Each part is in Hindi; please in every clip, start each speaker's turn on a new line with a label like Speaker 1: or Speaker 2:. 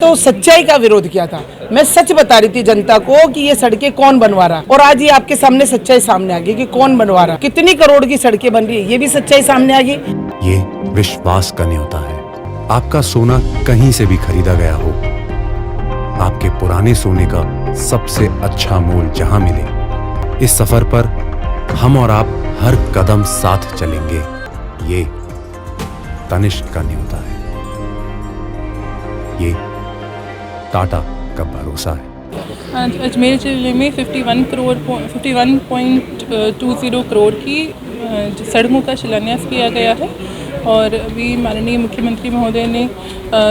Speaker 1: तो सच्चाई का विरोध किया था। मैं सच बता रही थी जनता को कि ये सड़कें कौन बनवा रहा, और आज ये आपके सामने सच्चाई सामने आ गई कि कौन बनवा रहा, कितनी करोड़ की सड़कें बन रही है, ये भी सच्चाई सामने आ गई।
Speaker 2: ये विश्वास का न्योता है। आपका सोना कहीं से भी खरीदा गया हो, आपके पुराने सोने का सबसे अच्छा मोल जहां मिले, इस सफर पर हम और आप हर कदम साथ चलेंगे। ये तनिष्क का न्योता है, ये टाटा का भरोसा है।
Speaker 3: आज अजमेर जिले में 51.20 करोड़ की सड़कों का शिलान्यास किया गया है, और अभी माननीय मुख्यमंत्री महोदय ने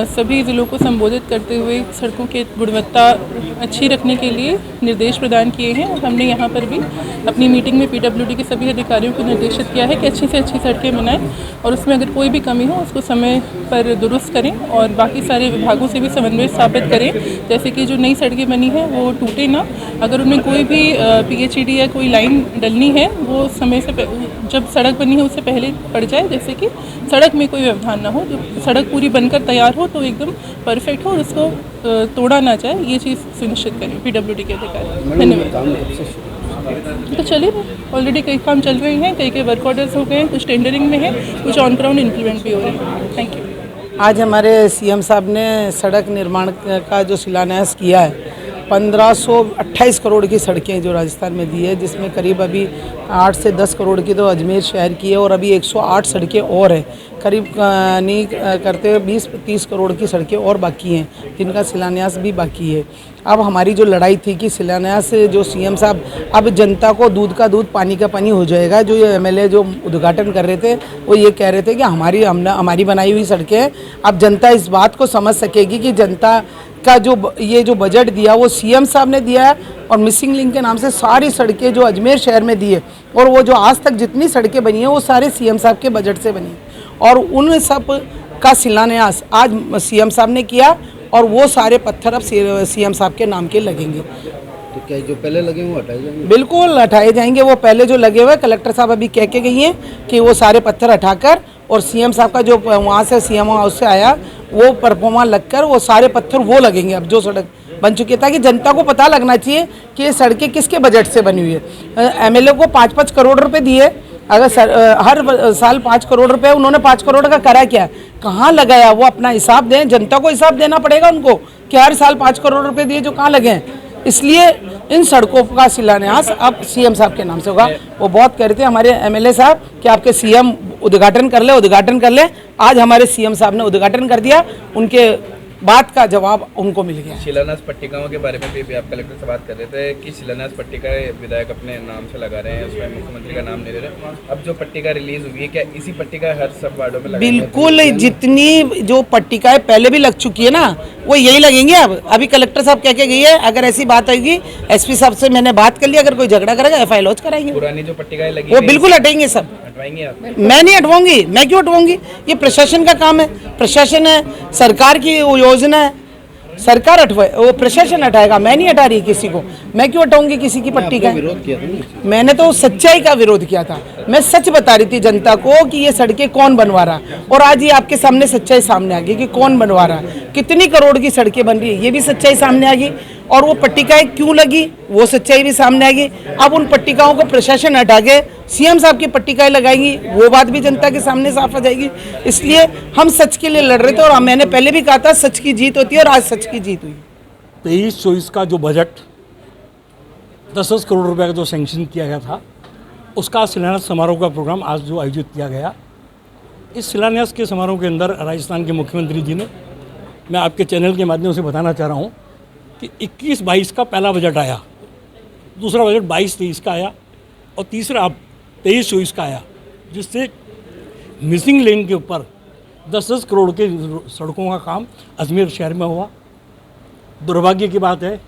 Speaker 3: सभी ज़िलों को संबोधित करते हुए सड़कों की गुणवत्ता अच्छी रखने के लिए निर्देश प्रदान किए हैं। और हमने यहाँ पर भी अपनी मीटिंग में पीडब्ल्यूडी के सभी अधिकारियों को निर्देशित किया है कि अच्छी से अच्छी सड़कें बनाएं, और उसमें अगर कोई भी कमी हो उसको समय पर दुरुस्त करें, और बाकी सारे विभागों से भी समन्वय स्थापित करें, जैसे कि जो नई सड़कें बनी हैं वो टूटे ना। अगर उनमें कोई भी PHED या कोई लाइन डलनी है वो समय से जब सड़क बनी है उससे पहले पड़ जाए, जैसे कि सड़क में कोई व्यवधान ना हो, जो सड़क पूरी बनकर तैयार हो तो एकदम परफेक्ट हो और उसको तोड़ा ना जाए, ये चीज़ सुनिश्चित करें पीडब्ल्यूडी के अधिकारी। धन्यवाद। तो चलिए, ऑलरेडी कई काम चल रहे हैं, कई वर्क ऑर्डर्स हो गए हैं, कुछ टेंडरिंग में है, कुछ ऑन ग्राउंड इम्प्लीमेंट भी हो रहे हैं। Thank you.
Speaker 1: आज हमारे CM साहब ने सड़क निर्माण का जो शिलान्यास किया है, 1528 करोड़ की सड़कें जो राजस्थान में दी है, जिसमें करीब अभी 8 से 10 करोड़ की तो अजमेर शहर की है, और अभी 108 सड़कें और हैं, करीब नहीं करते 20-30 करोड़ की सड़कें और बाकी हैं, जिनका शिलान्यास भी बाकी है। अब हमारी जो लड़ाई थी कि शिलान्यास जो CM साहब, अब जनता को दूध का दूध पानी का पानी हो जाएगा। जो ये MLA जो उद्घाटन कर रहे थे वो ये कह रहे थे कि हमारी बनाई हुई सड़कें, अब जनता इस बात को समझ सकेगी कि जनता का जो बजट दिया वो CM साहब ने दिया है, और मिसिंग लिंक के नाम से सारी सड़कें जो अजमेर शहर में दी है, और वो जो आज तक जितनी सड़कें बनी हैं वो सारे CM साहब के बजट से बनी, और उन सब का शिलान्यास आज CM साहब ने किया, और वो सारे पत्थर अब CM साहब के नाम के लगेंगे।
Speaker 4: तो क्या जो पहले लगे वो हटाए जाएंगे?
Speaker 1: बिल्कुल हटाए जाएंगे। वो पहले जो लगे हुए, कलेक्टर साहब अभी कह के गई हैं कि वो सारे पत्थर हटाकर, और CM साहब का जो वहाँ से CM हाउस से आया वो परफॉर्मा लगकर वो सारे पत्थर वो लगेंगे अब जो सड़क बन चुकी है, ताकि जनता को पता लगना चाहिए कि ये सड़कें किसके बजट से बनी हुई है। MLA को 5-5 करोड़ रुपए दिए, अगर हर साल 5 करोड़ रुपए, उन्होंने 5 करोड़ का करा क्या, कहाँ लगाया, वो अपना हिसाब दें। जनता को हिसाब देना पड़ेगा उनको कि हर साल 5 करोड़ रुपए दिए जो कहाँ लगे हैं। इसलिए इन सड़कों का शिलान्यास अब CM साहब के नाम से होगा। वो बहुत कह रहे थे हमारे MLA साहब कि आपके CM उद्घाटन कर ले। आज हमारे CM साहब ने उद्घाटन कर दिया, उनके बात का जवाब उनको मिल गया।
Speaker 5: शिलान्यास पट्टिकाओं के बारे में भी आप कलेक्टर से बात कर रहे थे कि शिलान्यास पट्टिकाएं विधायक अपने नाम से लगा रहे हैं, उसमें मुख्यमंत्री का नाम नहीं ले रहे। अब जो पट्टिका रिलीज हुई है, क्या इसी पट्टिका हर सब वार्डों में लगेगी?
Speaker 1: बिल्कुल, जितनी जो पट्टिकाएं पहले भी लग चुकी है ना, वो यही लगेंगे। अब अभी कलेक्टर साहब कह के गई है, अगर ऐसी बात आएगी SP साहब से मैंने बात कर ली, अगर कोई झगड़ा करेगा FIR लॉन्च कराएंगे।
Speaker 5: पुरानी जो पट्टिकाएं लगी
Speaker 1: वो बिल्कुल हटेंगे, सब
Speaker 5: हटवाएंगे आप?
Speaker 1: मैं नहीं हटवाऊंगी। मैं क्यों हटवाऊंगी? ये प्रशासन का काम है, प्रशासन है, सरकार की योजना है, सरकार हटवाए, वो प्रशासन हटाएगा। मैं नहीं हटा रही किसी को, मैं क्यों हटाऊंगी किसी की पट्टी का?
Speaker 4: विरोध किया था?
Speaker 1: मैंने तो सच्चाई का विरोध किया था। मैं सच बता रही थी जनता को कि ये सड़कें कौन बनवा रहा, और आज ये आपके सामने सच्चाई सामने आ गई कि कौन बनवा रहा, कितनी करोड़ की सड़कें बन रही है, ये भी सच्चाई सामने आ गई, और वो पट्टिकाएं क्यों लगी वो सच्चाई भी सामने आ गई। अब उन पट्टिकाओं को प्रशासन हटा के CM साहब की पट्टिकाएं लगाएंगी, वो बात भी जनता के सामने साफ आ जाएगी। इसलिए हम सच के लिए लड़ रहे थे, और मैंने पहले भी कहा था सच की जीत होती है, और आज सच की जीत हुई।
Speaker 6: 23-24 का जो बजट 10-10 करोड़ रुपए का जो सैंक्शन किया गया था, उसका शिलान्यास समारोह का प्रोग्राम आज जो आयोजित किया गया, इस शिलान्यास के समारोह के अंदर राजस्थान के मुख्यमंत्री जी ने, मैं आपके चैनल के माध्यम से बताना चाह रहा हूँ कि 21-22 का पहला बजट आया, दूसरा बजट 22-23 का आया, और तीसरा अब 23-24 का आया, जिससे मिसिंग लेन के ऊपर 10-10 करोड़ के सड़कों का काम अजमेर शहर में हुआ। दुर्भाग्य की बात है,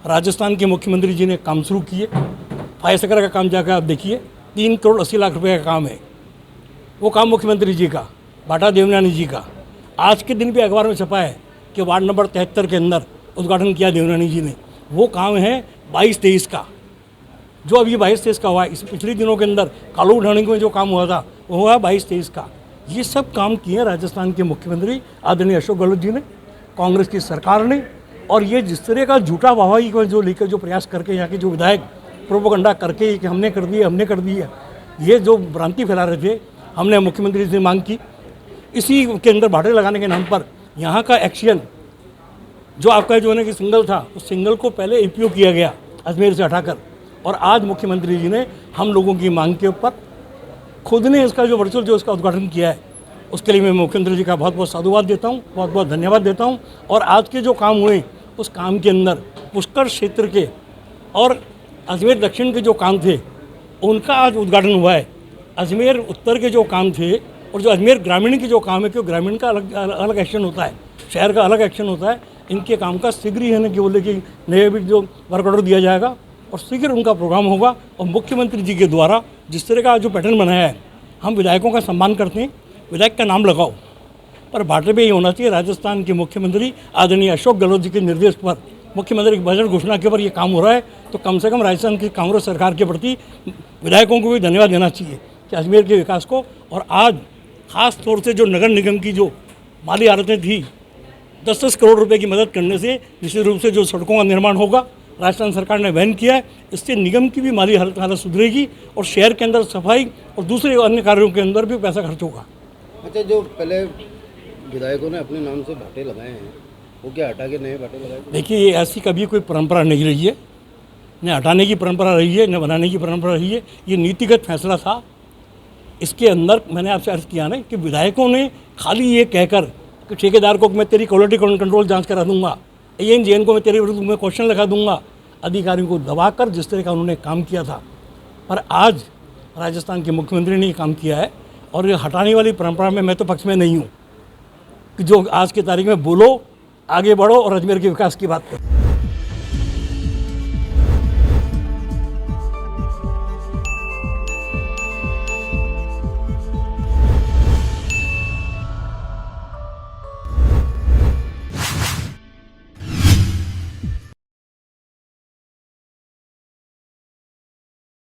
Speaker 6: राजस्थान के मुख्यमंत्री जी ने काम शुरू किए, फायर सकरा का काम जाकर आप देखिए, 3 करोड़ 80 लाख रुपए का काम है, वो काम मुख्यमंत्री जी का, बाटा देवनानी जी का। आज के दिन भी अखबार में छपा है कि वार्ड नंबर 73 के अंदर उद्घाटन किया देवनानी जी ने, वो काम है 22-23 का, जो अभी 22-23 का हुआ है। इस पिछले दिनों के अंदर कालू उठाने में जो काम हुआ था वो हुआ 22-23 का। ये सब काम किए राजस्थान के मुख्यमंत्री आदरणीय अशोक गहलोत जी ने, कांग्रेस की सरकार ने। और ये जिस तरह का झूठा वाहवाही को जो लेकर जो प्रयास करके यहाँ के जो विधायक प्रोपेगेंडा करके कि हमने कर दिया, ये जो भ्रांति फैला रहे थे, हमने मुख्यमंत्री से मांग की इसी के अंदर भाटे लगाने के नाम पर यहाँ का एक्शन जो आपका जो है ना कि सिंगल था, उस सिंगल को पहले ईपीओ किया गया अजमेर से हटाकर, और आज मुख्यमंत्री जी ने हम लोगों की मांग के ऊपर खुद ने इसका जो वर्चुअल जो इसका उद्घाटन किया है, उसके लिए मैं मुख्यमंत्री जी का बहुत बहुत साधुवाद देता हूँ, बहुत बहुत धन्यवाद देता हूँ। और आज के जो काम हुए उस काम के अंदर पुष्कर क्षेत्र के और अजमेर दक्षिण के जो काम थे उनका आज उद्घाटन हुआ है। अजमेर उत्तर के जो काम थे और जो अजमेर ग्रामीण के जो काम है, क्योंकि ग्रामीण का अलग एक्शन होता है, शहर का अलग एक्शन होता है, इनके काम का शीघ्र ही है ना कि बोले कि नए भी जो वर्क ऑर्डर दिया जाएगा और शीघ्र उनका प्रोग्राम होगा। और मुख्यमंत्री जी के द्वारा जिस तरह का जो पैटर्न बनाया है, हम विधायकों का सम्मान करते हैं, विधायक का नाम लगाओ, पर भाटे पे ये होना चाहिए राजस्थान के मुख्यमंत्री आदरणीय अशोक गहलोत जी के निर्देश पर मुख्यमंत्री की बजट घोषणा के ऊपर ये काम हो रहा है, तो कम से कम राजस्थान की कांग्रेस सरकार के प्रति विधायकों को भी धन्यवाद देना चाहिए कि अजमेर के विकास को। और आज ख़ास तौर से जो नगर निगम की जो माली हालतें थी, 10-10 करोड़ रुपए की मदद करने से निश्चित रूप से जो सड़कों का निर्माण होगा, राजस्थान सरकार ने वहन किया है, इससे निगम की भी माली हालत सुधरेगी और शहर के अंदर सफाई और दूसरे अन्य कार्यों के अंदर भी पैसा खर्च होगा।
Speaker 4: अच्छा, जो पहले विधायकों ने अपने नाम से भाटे लगाए हैं, वो क्या हटा के नए भाटे लगाए?
Speaker 6: देखिए, ये ऐसी कभी कोई परंपरा नहीं रही है, न हटाने की परंपरा रही है, न बनाने की परंपरा रही है। ये नीतिगत फैसला था। इसके अंदर मैंने आपसे अर्ज किया ना कि विधायकों ने खाली ये कहकर कि ठेकेदार को मैं तेरी क्वालिटी कंट्रोल जांच करा दूंगा, ANJN को मैं तेरे विरुद्ध में क्वेश्चन लगा दूंगा, अधिकारियों को दबाकर जिस तरह का उन्होंने काम किया था, पर आज राजस्थान के मुख्यमंत्री ने ये काम किया है। और ये हटाने वाली परंपरा में मैं तो पक्ष में नहीं हूँ कि जो आज की तारीख में बोलो, आगे बढ़ो और अजमेर के विकास की बात करो।